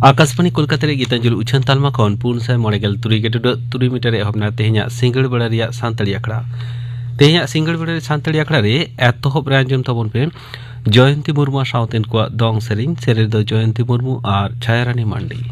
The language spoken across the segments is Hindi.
आकाशवाणी कोलकाता रे गीतांजलि उछन तालमा खन पुन से मॉडेल तुरी गेट तुरी मीटर एहबना तेहना सिंगड़ बड़ा रिया सानताड़ी आखड़ा तेहना सिंगड़ बड़ा सानताड़ी आखड़ा रे एतहब रे आंजम तबन पे जयंती मुर्मू सावतेन को दंग सेरिंग सेरे दो जयंती मुर्मू और छायारानी मांडी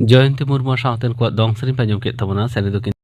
जयंती मुर्मू सावतेन को दंग सेरिंग पांजम के तबना सेरे दो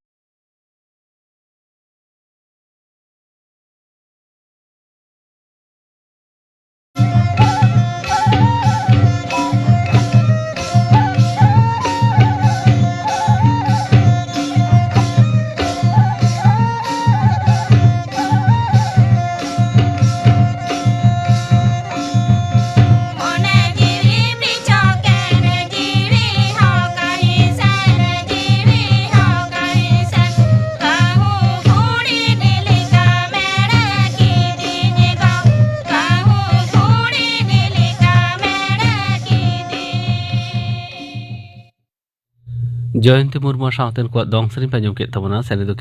जयंती मुर्मू सावतेन को दंग सेरिंग पांजम के तबना सेरे दो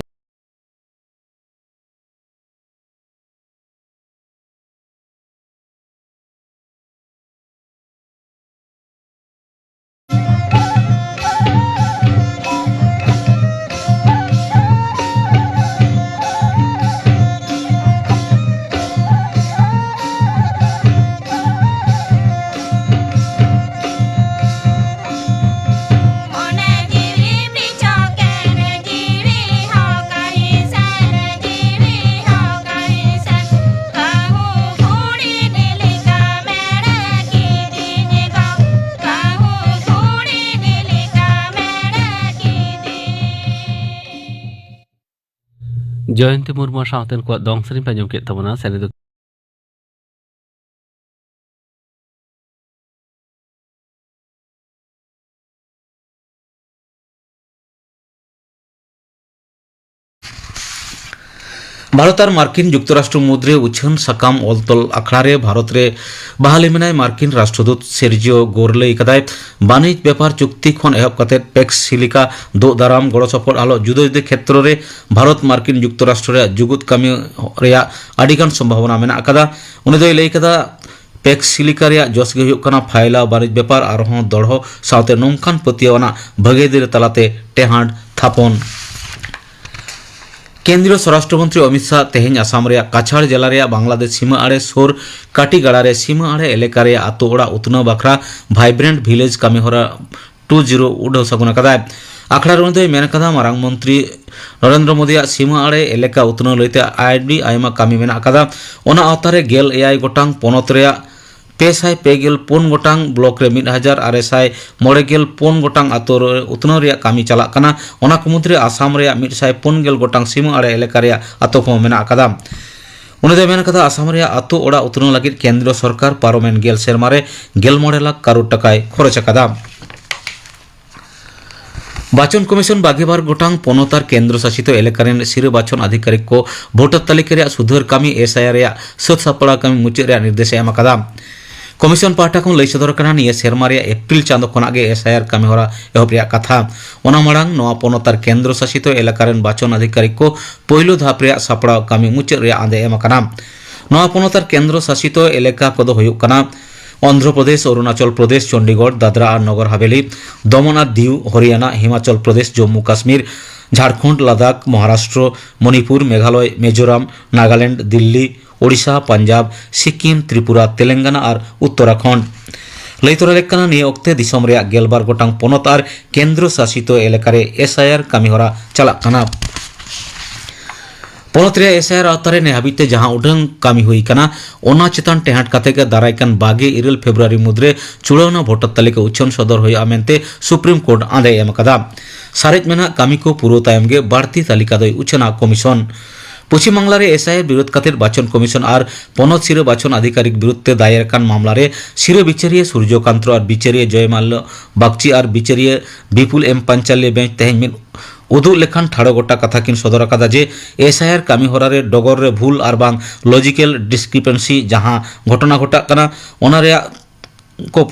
जयंती मुर्मू सावतेन को दंग सेरिंग पांजम के तबना सेरे दो भारत और मार्किन जुक्तराष्ट्र मुद्रे उछन सकाम अलतल आखड़ारे भारत रे बहाली मेनाय मार्किन राष्ट्रदूत सेर्जियो गोरले कदाय बाणिज्य व्यापार चुक्ति खन एहब कते पेक्स सिलिका दो दाराम गड़ो सपोर्ट आलो जुदो जुदो क्षेत्र रे भारत मार्किन जुक्तराष्ट्र रे जुगुत कामी रेया आडिगान संभावना मेना अकदा उनि दोय लay कदा पेक्स सिलिका रेया जोस गे हुयुग कना फायला बाणिज्य व्यापार आरहों दड़हो साउते नोंखान पतियावना भगेदिर तलाते टेहांड थापन केंद्रीय स्वराष्ट्र मंत्री अमित शाह तेहें आसाम रे काछाड़ जिला रे बांग्लादेश सीमा आड़े सोर काटीगाड़ा रे सीमा आड़े एलेका रे आतो ओड़ा उतनाव बाखरा वाइब्रेंट विलेज कामीहरा 20 उड़ाव सगुन कदा आखड़ा रे मेन कदा मारांग मंत्री नरेंद्र मोदी सीमा आड़े एलेका उतनाव लैते आईडी आयमा कामी मेना कदा ओना आवतारे गेल एआई गोटांग पोनत रे 554 गोटांग ब्लॉक रे 1694 गोटांग आतो उतनाव रे कामी चला कना ओना कुमुद्रे आसाम रे 150 गोटांग सीमा आड़े एलेका रे आतो को मेना कदा उन्हें मेन कदा आसाम रे आतो ओड़ा उतनाव लगित केंद्र सरकार पारोमेन गेल सेरमा रे 19 लाख करोड़ टकाय खरच कदा बाचन कमिशन 22 गोटांग पनत और केंद्र शासित एलेकारेन सिर बाचन आधिकारिक को भोटर तालिका रे सुधार कामी एसआईआर रे सत सापड़ा कामी मुचाद रे निर्देश एम कदा कमिशन पाहटा को लई सदर कना निये सेरमा रे एप्रिल चांदो खना गे एसआईआर कामी होरा एहब रे कथा ओना मांग नवा पनत और केंद्र शासित एलाकारेन बाचन आधिकारिक को पहिलो धाप रे सापड़ा कामी मुचाद रे आंदे एम कना नवा पनत और केंद्र शासित एलाका कोदो हुयुग कना आंध्र प्रदेश अरुणाचल प्रदेश चंडीगढ़ दादरा और नगर हवेली दमन और दीव हरियाणा हिमाचल प्रदेश जम्मू काश्मीर झारखंड लद्दाख महाराष्ट्र मणिपुर मेघालय मिजोराम नागालैंड दिल्ली ओडिशा पंजाब सिक्किम त्रिपुरा तेलंगाना और उत्तराखंड लैतरा लेकाना निये ओक्ते दिसम रे 12 गोटांग पनत और केंद्र शासित एलाकारे एसआईआर कामीहरा चलाक कना पनत रे एसआईआर आवतारे ने हाबिते जहां उडंग कामी हुई कना ओना चितान टेहाट काते के दारायकान 22 फेब्रुआरी मुद्रे चुड़ावना भोटर तालिका उच्छन सदर हुई आमेनते सुप्रीम कोर्ट आंदे एम कदा सारेज मेना कामी को पुरो तायम गे बाड़ती तालिका दोय उच्छना कमिशन पश्चिम बांगला रे एसआईआर विरोध कातिर बाचन कमिशन और पनत सिर बाचन आधिकारिक विरुद्धे दायर कान मामला रे सिर बिचारिये सूर्यकांत और बिचारिये जयमाल्य बागची और बिचारिये विपुल एम पंचाले बेंच तेहें में उदुग लेखान ठाड़ो गोटा कथा किन सदर कदा जे एसआईआर कामी होरा रे डगर रे भूल और बांग लॉजिकल डिस्क्रिपेंसी जहां घटना घटा कना ओना रे को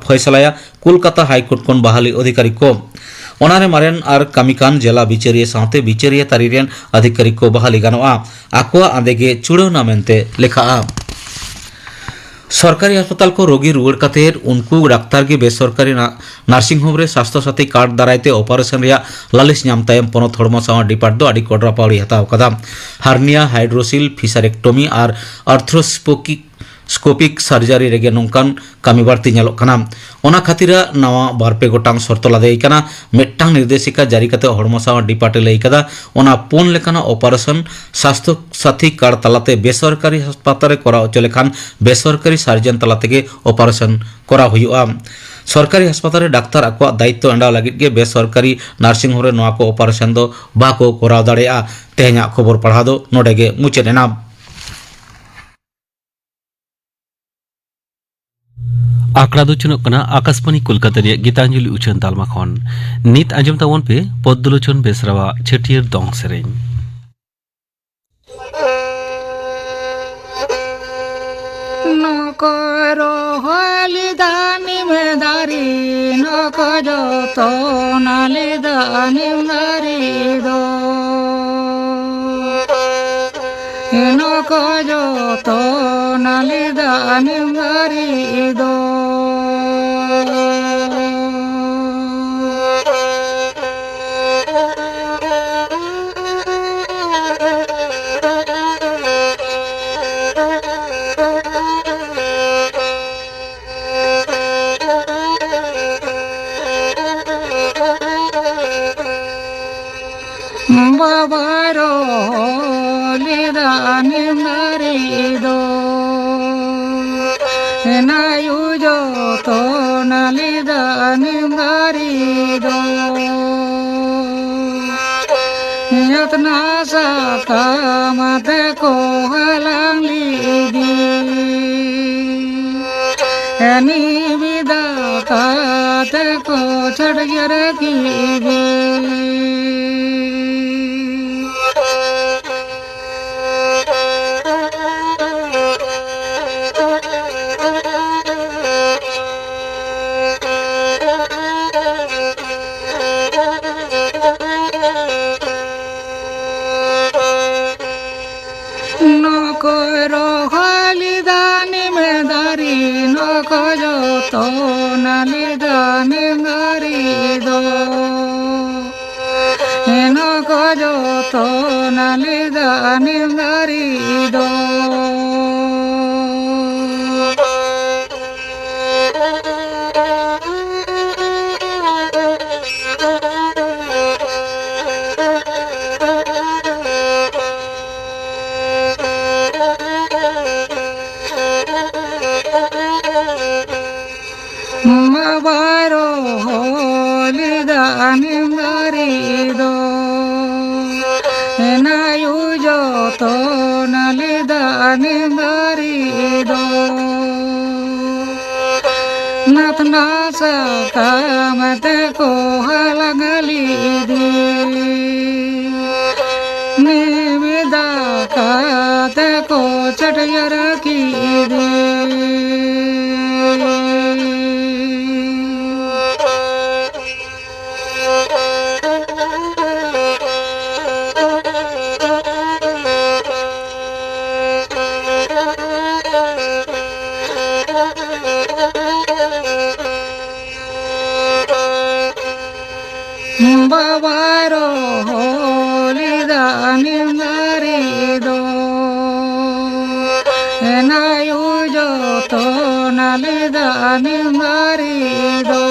फैसलाया कोलकाता हाईकोर्ट कोन बहाली अधिकारी को ओनारे मारेन और कामिकान जिला बिचारिये साथे बिचारिये तारिरेन अधिकारी को बहाली गानोआ आकोआ आंदेगे चुड़ौना मेनते लेखा सरकारी अस्पताल को रोगी रुआड़ कातेर उनको डाक्तार के बेसरकारी नार्सिंग होम रे स्वास्थ्य साथी कार्ड दारायते ऑपरेशन रिया लालिस नाम तायम पनत हड़मो सावा डिपार्ट दो आड़ी कोडरा पावड़ी हताव कदा हार्निया हाइड्रोसिल फिसारेक्टोमी और आर्थ्रोस्कोपिक सर्जरी रेगे नोंकान कामी बाड़ती नेलोग कना ओना खातिरा नवा बारपे गोटांग शर्त लादेय कना मेट्टांग निर्देशिका जारी कते हड़मो सावा डिपार्टे लई कदा ओना पुन लेकाना ऑपरेशन स्वास्थ्य साथी कार्ड तलाते बेसरकारी अस्पताल करा चले खान बेसरकारी सार्जन तलाते के ऑपरेशन करा हुयुआ सरकारी अस्पताल डाक्तार आको दायित्व एंडा लगित के बेसरकारी नार्सिंग होम रे नवा को ऑपरेशन दो बाको कराव दाड़ेया तेहेंया खबर पढ़ा दो नोडे गे मुचाद एना आकड़ा दो चुनक कना आकाशवाणी कोलकाता रे गीतांजलि उछन तालमा खन नित आंजम तावन पे पद्दलोचन बेसरावा छटियर दंग सेरेन नकरो हली दानी मेदारी नकजो तो नाली दानी मेदारी दो नकजो तो नाली दानी मेदारी दो बाबारो लिदानी मरीदो नायुजो तो नालिदानी मरीदो यतना साका माथे को हलांग लीदी यानी विदा काते को छड़ रखी nali dani dari do Mabaro holi dani dari do Enayu joto nali dani dari do Natna sakamate ko halangali di Nimida kate ko chatayara ki di Babaro holi dani dari do Enayu joto nali dani dari do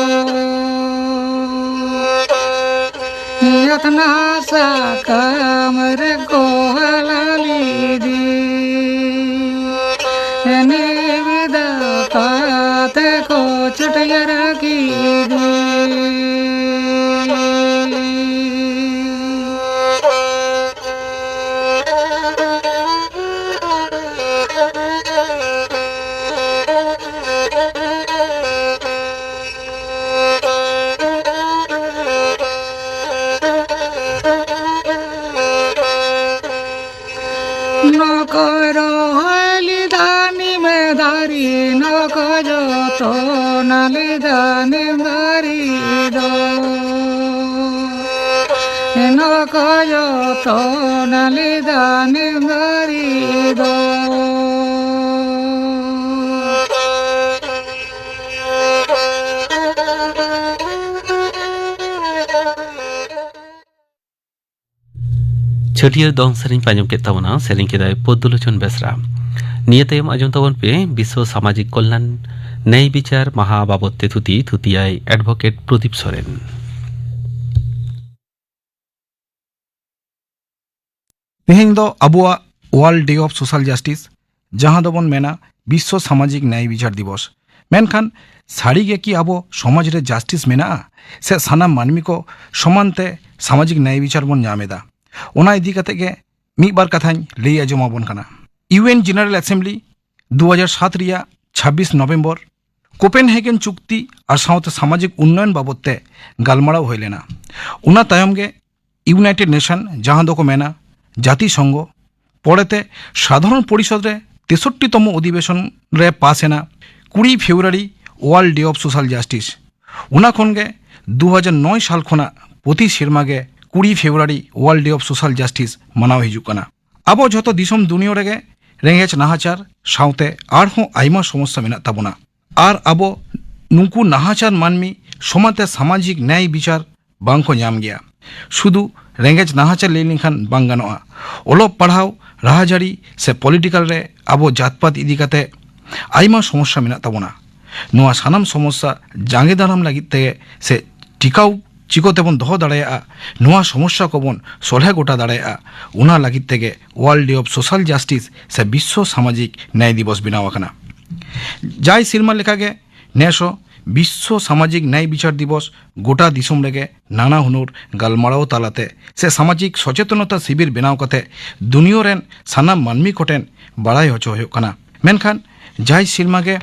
Yatna sakamare ko halali di Eni vidata te ko chatayara ki di Nokoro halidani medari nokojo to nalidani mari do Nokojo to nalidani mari do छठियर दौंग Tsering पांजम के तबना सेरिंग के दाय पद्दुलोचन बेसरा निये तयम आजम तबन पे विश्व सामाजिक कल्याण न्याय विचार महा बाबते थुतियाय एडवोकेट प्रदीप सोरेन तेहें दो Abua world day of social justice जहां दोबन मेना विश्व सामाजिक न्याय विचार दिवस मेनखान साड़ीगे कि अब समाज रे जस्टिस मेना से सानाम मानमी को समानते सामाजिक न्याय विचार बन नामेदा ओना इदी कते गे मी बार कथाñ लई आजमाबन कना यूएन जनरल असेंबली 2007 रिया 26 नवंबर कोपेनहेगन चुक्ति और साउथ सामाजिक उन्नयन बाबते गालमाराव होइलेना उना तायम गे यूनाइटेड नेशन जहां दो को मेना জাতিসংঘ পরেতে সাধারণ পরিষদ রে 63তম অধিবেশন রে পাস এনা 20 February world day of social justice উনা খনগে 2009 সাল খনা প্রতি সেরমাগে 20 February world day of social justice মানাও হিজুক কানা আবো যত দিসম দুনিয়া রেগে রেঙ্গেজ নাহাচার সাউতে আর হো আইমা সমস্যা মেনা তাবনা আর আবো নুকু নাহাচার মানমি সমাতে সামাজিক ন্যায় বিচার বাংকো নাম গিয়া শুধু रेंगेज नाहाचार लई लेखान बांग गानोआ ओलोग पढ़ाव राहाजारी से पॉलिटिकल रे आबो जातपात इदी काते आइमा समस्या मेना ताबोना नोआ सानाम समस्या जांगे दाराम लागिद ते से टिकाव चिकोतेबन दोहो दाड़ाया नोआ समस्या कोबन सलहे गोटा दाड़ाया उना लागिद तेगे world day of social justice से विश्व सामाजिक न्याय दिवस बेनाव आकाना जाय सिरमा लेखागे नेसो विश्व सामाजिक न्याय विचार दिवस गोटा दिसम रेगे नाना हुनुर गालमाराव तालाते से सामाजिक सचेतनता शिविर बेनाव कते दुनिया रेन सानाम मानमी कोटेन बाड़ाय होचो होयो कना मेनखान जाय सिरमागे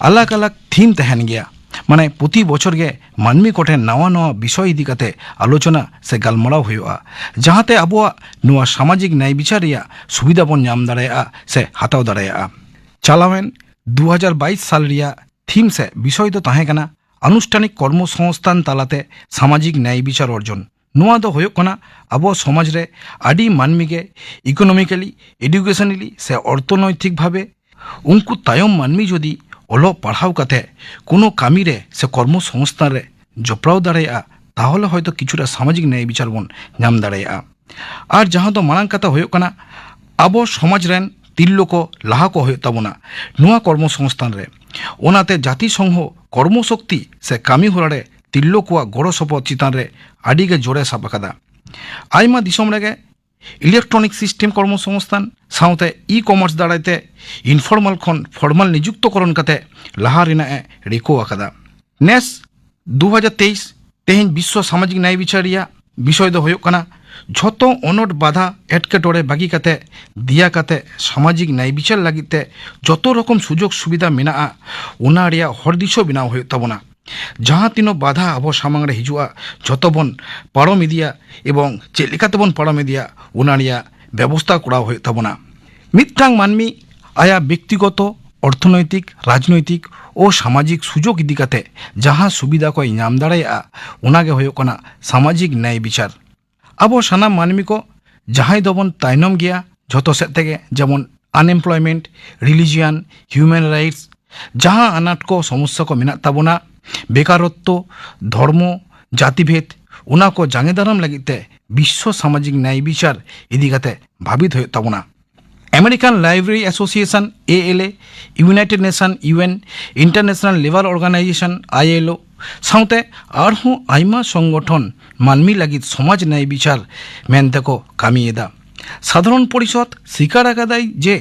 अलग अलग थीम तहन गया माने प्रति बछर गे मानमी कोटेन नवा नवा विषय इदी कते आलोचना से गालमाराव होयोआ जहाते आबोआ नोआ सामाजिक न्याय विचार रिया सुविधा बन नाम दाड़ाया से हाताव दाड़ाया चालावेन 2022 साल रिया थीम से विषय तो ताहे कना आनुष्ठानिक कर्मसंस्थान तालाते सामाजिक न्याय विचार अर्जन नोआ दो होयो कना आबो समाज रे आडी मानमी गे इकोनॉमिकली एडुकेशनली से अर्थनैतिक भावे उनको तायम मानमी जदि ओलो पढ़ाव काते कोनो कामी रे से कर्मसंस्थान रे जपड़ाव दाड़ाया ताहले हयतो किछुटा सामाजिक न्याय विचार बन नाम दाड़ाया और जहाँ दो मांग कथा होयो कना अब समाज रेन तिल्लो को लाहा को होयो तबना नुआ कर्मसंस्थान रे ओनाते जाति संघ कर्मशक्ति से कामी होरारे तिल्लो को गड़ो सपोर्ट चितान रे आड़ी के जोड़े साब कदा आयमा दिसम रेगे इलेक्ट्रॉनिक सिस्टम कर्मसंस्थान साउते ई कॉमर्स दाड़ाइते इनफॉर्मल खन फॉर्मल नियुक्तकरण कते लाहा रिना ए रिको आकदा नेस 2023 तेहें विश्व सामाजिक न्याय विचार विषय दो होयो कना झोतो अनट बाधा एटकेटोड़े बागी कते दिया कते सामाजिक न्याय विचार लगिते जतो रकम सुजोग सुविधा मेना उना रिया हर दिशो बिनाव होयो तबना जहाँ तीनों बाधा अब सामांग रे हिजुआ जतो बन पारम इदिया एवं चेलिकाते बन पारम इदिया उना रिया व्यवस्था कराव होयो तबना मित्तांग मानमी आया व्यक्तिगत अर्थनैतिक राजनैतिक और सामाजिक सुजोग इदी कते जहाँ सुविधा को नाम दाड़ाया उनागे होयो कना सामाजिक न्याय विचार अब सानाम मानमी को जहाँ दबन तायनम गया झोतो सेद तेगे जेमन अनएम्प्लॉयमेंट रिलीजियन ह्यूमन राइट्स जहाँ अनाट को समस्या को मेना ताबोना बेकारत्व धर्म जातिभेद उना को जांगे दाराम लगिते विश्व सामाजिक न्याय विचार इदी कते भाबित होयो ताबोना American Library Association ALA United Nation UN International Labour Organisation ILO साउते आरहों आइमा संगठन मानमी लगित समाज न्याय विचार मेनते को कामिएदा साधारण परिषद स्वीकार आकादाई जे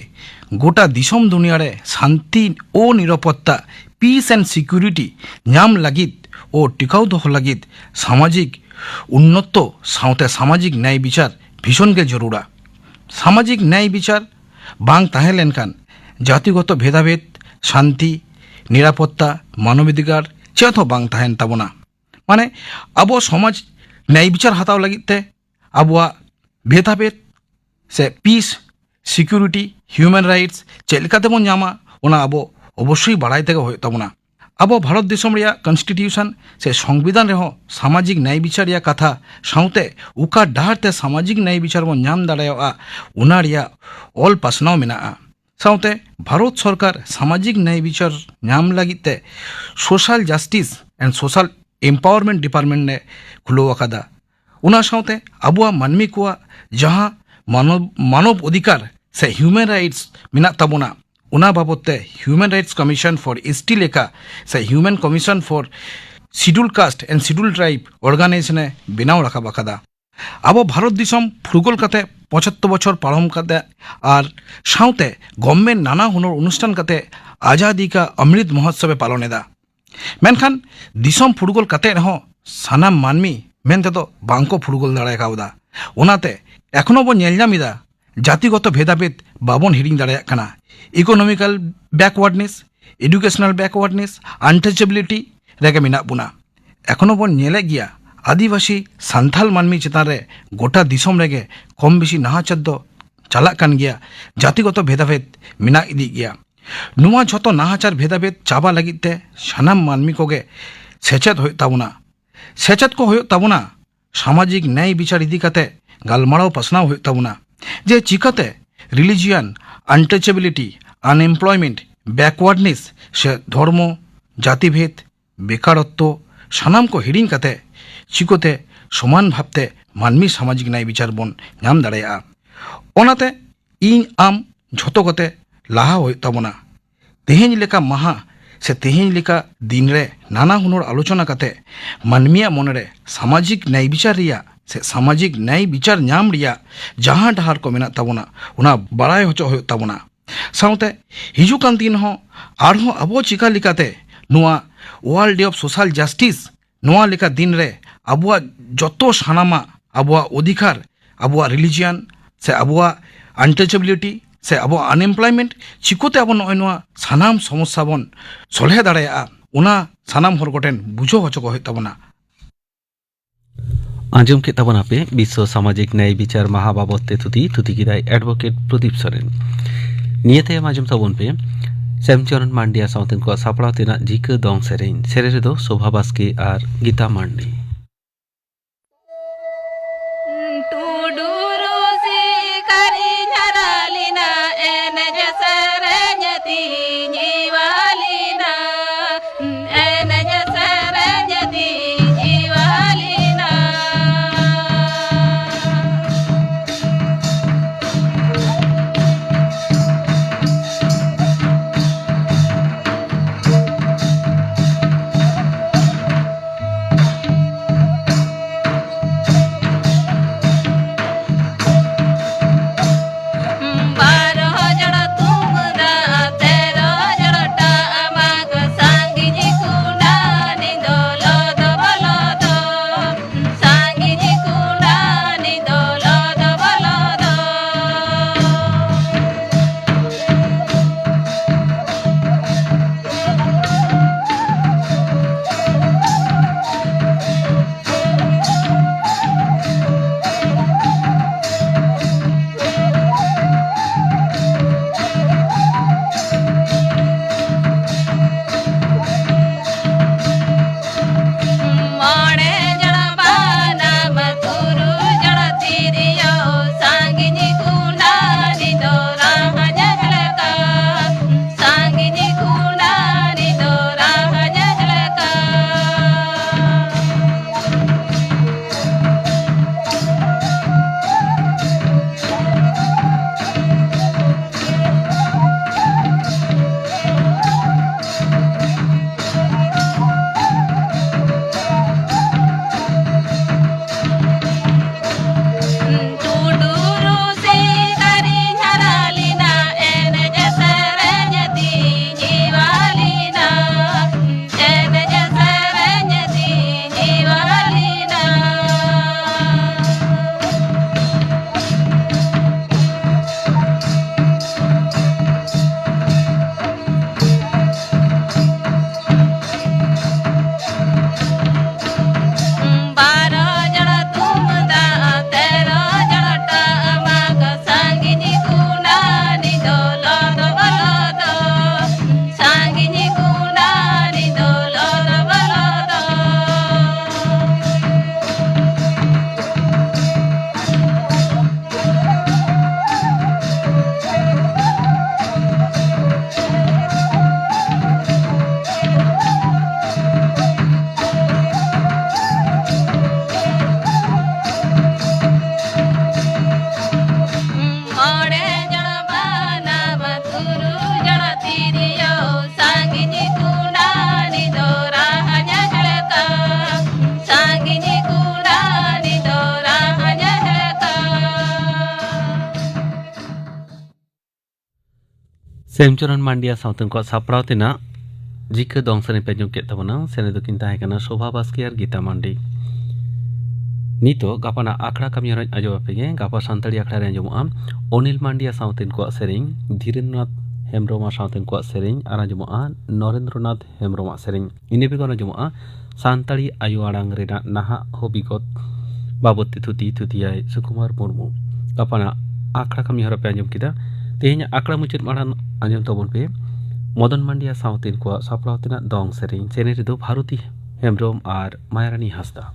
गोटा दिसम दुनिया रे शांति और निरापत्ता पीस एंड सिक्यूरिटी नाम लगित और टिकाऊ दोह लगित सामाजिक उन्नत साउते सामाजिक न्याय विचार भीषण के जरूरा सामाजिक न्याय विचार बांग ताहें लेनकान जातिगत भेदाभेद शांति निरापत्ता मानवाधिकार चेत हो बांग ताहें ताबोना माने अब समाज न्याय विचार हताव लगिते अब भेदाभेद से पीस सिक्यूरिटी ह्यूमन राइट्स चेलकाते बन नामा ओना अब अवश्य बाड़ाई तेगे होय ताबोना अब भारत देशम रिया कन्स्टिट्यूशन से संविधान रेहो सामाजिक न्याय विचार रिया कथा साउते उका डाहरते सामाजिक न्याय विचार बन नाम दाड़ाया उना रिया ऑल पासनाव मेना साउते भारत सरकार सामाजिक न्याय विचार नाम लगिते social justice and social empowerment department ने खुलो अकादा उना साउते अबुआ मानमी को जहाँ मानव अधिकार से ह्यूमन राइट्स मेना ताबोना उना बाबते human rights commission for ST लेखा से human commission for schedule caste and schedule tribe organisation बनाव रखा बाकादा अब भारत दिसम फुरगोल कते 75 बछर पारम कते और साउते गवर्नमेंट नाना हुनर अनुष्ठान कते आजादी का अमृत महोत्सव पालन एदा मेनखान दिसम फुरगोल कते रहो सानाम मानमी मेनते तो बांको फुरगोल दाड़ाय कावदा उनाते एखनो बो नेल नामिदा जातिगत भेदाभेद बाबन हिरिंग दाड़ाया कना economical backwardness educational backwardness untouchability रेगे मेना बुना एखनो बन नेले गिया आदिवासी सान्थाल मानमी चेतान रे गोटा दिसम रेगे कम बेसी नाहाचार दो चालाक कान गिया जातिगत भेदाभेद मेना इदी गिया नुआ झोतो नाहाचार भेदाभेद चाबा लगिते सानाम मानमी कोगे सेचेत होय ताबोना सेचेत को होय ताबोना सामाजिक न्याय विचार इदी कते गालमाराव पासनाव होय ताबोना जे चिकाते रिलीजियन अनटचेबिलिटी अनएम्प्लॉयमेंट बैकवर्डनेस से धर्म जातिभेद बेकारत्व सानाम को हिड़िंग कते चिकोते समान भावते मानमी सामाजिक न्याय विचार बन नाम दाड़ाया ओनाते इन आम झोतो कते लाहा होय ताबोना तेहें लेका महा से तेहें लेका दिन रे नाना हुनर आलोचना कते मानमिया मनरे सामाजिक न्याय विचार रिया से सामाजिक न्याय विचार नाम रिया जहाँ डहार को मेना ताबोना उना बाड़ाय होचो होय ताबोना साउते हिजुकान दिन हो आरहो अबो चिका लिकाते नुआ world day of social justice नुआ लेका दिन रे अबुआ जतो सानामा अबुआ अधिकार अबुआ रिलीजियन से अबुआ अनटचेबिलिटी से अबो अनएम्प्लॉयमेंट चिकोते अबो नय नुआ सानाम समस्या बन सलहे दाड़ाया उना सानाम हर गोटेन बुझो होचो होय ताबोना आंजम के तबना पे विश्व सामाजिक न्याय विचार माहा बाबते थुती गिदाय एडवोकेट प्रदीप सोरेन नियते आंजम तबन पे श्यामचरण मांडिया साउतेन को सापड़ा तेना जिका दong सेरेन दो शोभा बास्के और गीता मांडी सेमचरण मांडिया साउथन को सापड़ाव तेना जिका दong seni पेजों के तबना सेने दो किंता है कना शोभा बास्के और गीता मांडी नीतो गापाना आखड़ा कमी हरज आजो पेगे गापा सांतड़ी आखड़ा रे आंजमोआ अनिल मांडिया साउथन को सेरिंग धीरेन्द्रनाथ हेम्ब्रोमा साउथन को सेरिंग और आंजमोआ नरेंद्रनाथ हेम्ब्रोमा सेरिंग इने बेगो आंजमोआ सांतड़ी आयु आड़ांग रेना नाहा होबिगत बाबत थुतियाय सुकुमार मुर्मू गापाना आखड़ा कमी हर पे आंजम किदा तेहenya आखड़ा मुचाद माड़ान आंजम तबन पे मदन मांडिया साउथन को सापड़ाव तेना दong सेरिंग सेने रेदो भारती हेम्ब्रोम और मायारानी हासदा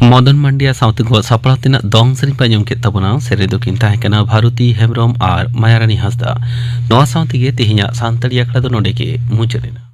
मदन मांडिया साउथ को सापड़ा तीना दong सरी पाजम के तबना सेरे दो किन ताहे कना भारती हेम्ब्रोम और मायारानी हासदा नवा साउथ के तेहिया सांतड़ी आखड़ा दो नोडे के मुचरेना।